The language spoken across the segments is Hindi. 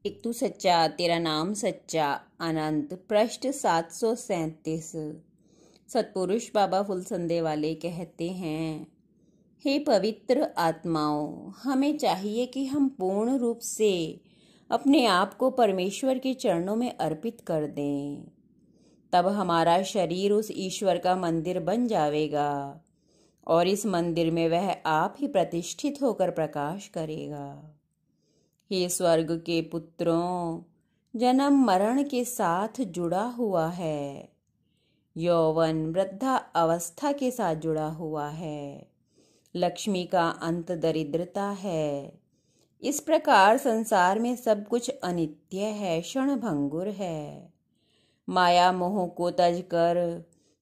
एक तू सच्चा तेरा नाम सच्चा। अनंत पृष्ठ 737। सतपुरुष बाबा फुलसंदे वाले कहते हैं, हे पवित्र आत्माओं, हमें चाहिए कि हम पूर्ण रूप से अपने आप को परमेश्वर के चरणों में अर्पित कर दें। तब हमारा शरीर उस ईश्वर का मंदिर बन जाएगा और इस मंदिर में वह आप ही प्रतिष्ठित होकर प्रकाश करेगा। हे स्वर्ग के पुत्रों, जन्म मरण के साथ जुड़ा हुआ है, यौवन वृद्धा अवस्था के साथ जुड़ा हुआ है, लक्ष्मी का अंत दरिद्रता है। इस प्रकार संसार में सब कुछ अनित्य है, क्षणभंगुर है। माया मोह को तज कर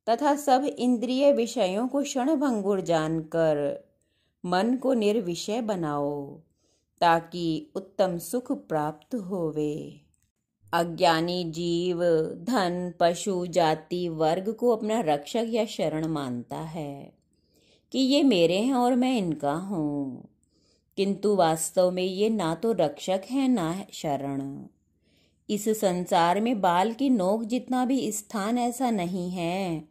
तथा सब इंद्रिय विषयों को क्षणभंगुर जानकर मन को निर्विषय बनाओ, ताकि उत्तम सुख प्राप्त होवे। अज्ञानी जीव धन पशु जाति वर्ग को अपना रक्षक या शरण मानता है कि ये मेरे हैं और मैं इनका हूँ, किंतु वास्तव में ये ना तो रक्षक है ना शरण। इस संसार में बाल की नोक जितना भी स्थान ऐसा नहीं है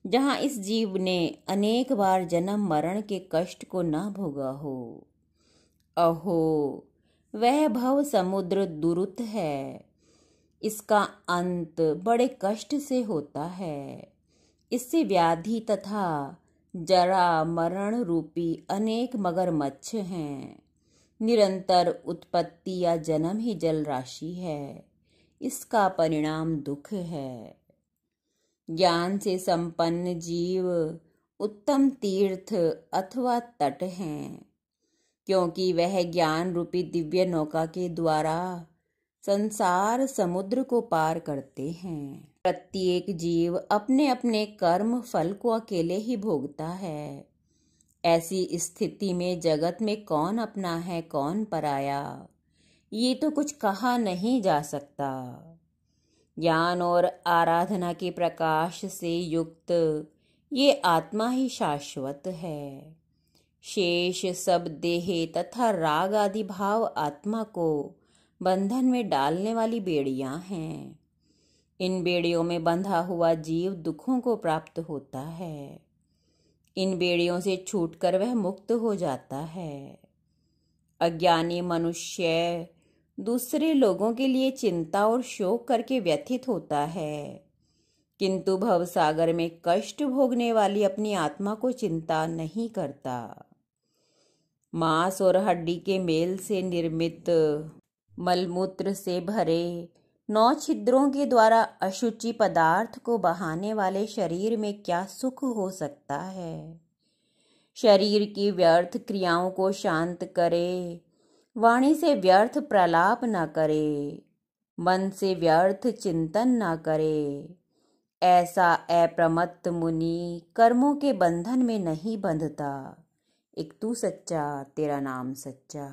जहाँ इस जीव ने अनेक बार जन्म मरण के कष्ट को न भोगा हो। अहो, वह भव समुद्र दुरुत है, इसका अंत बड़े कष्ट से होता है। इससे व्याधि तथा जरा मरण रूपी अनेक मगरमच्छ हैं। निरंतर उत्पत्ति या जन्म ही जल राशि है, इसका परिणाम दुख है। ज्ञान से संपन्न जीव उत्तम तीर्थ अथवा तट हैं, क्योंकि वह ज्ञान रूपी दिव्य नौका के द्वारा संसार समुद्र को पार करते हैं। प्रत्येक जीव अपने अपने कर्म फल को अकेले ही भोगता है। ऐसी स्थिति में जगत में कौन अपना है कौन पराया, ये तो कुछ कहा नहीं जा सकता। ज्ञान और आराधना के प्रकाश से युक्त ये आत्मा ही शाश्वत है। शेष सब देह तथा राग आदि भाव आत्मा को बंधन में डालने वाली बेड़ियां हैं। इन बेड़ियों में बंधा हुआ जीव दुखों को प्राप्त होता है। इन बेड़ियों से छूटकर वह मुक्त हो जाता है। अज्ञानी मनुष्य दूसरे लोगों के लिए चिंता और शोक करके व्यथित होता है, किंतु भवसागर में कष्ट भोगने वाली अपनी आत्मा को चिंता नहीं करता। मांस और हड्डी के मेल से निर्मित मलमूत्र से भरे 9 छिद्रों के द्वारा अशुचि पदार्थ को बहाने वाले शरीर में क्या सुख हो सकता है। शरीर की व्यर्थ क्रियाओं को शांत करे, वाणी से व्यर्थ प्रलाप न करे, मन से व्यर्थ चिंतन न करे। ऐसा अप्रमत्त मुनि कर्मों के बंधन में नहीं बंधता। एक तू सच्चा तेरा नाम सच्चा।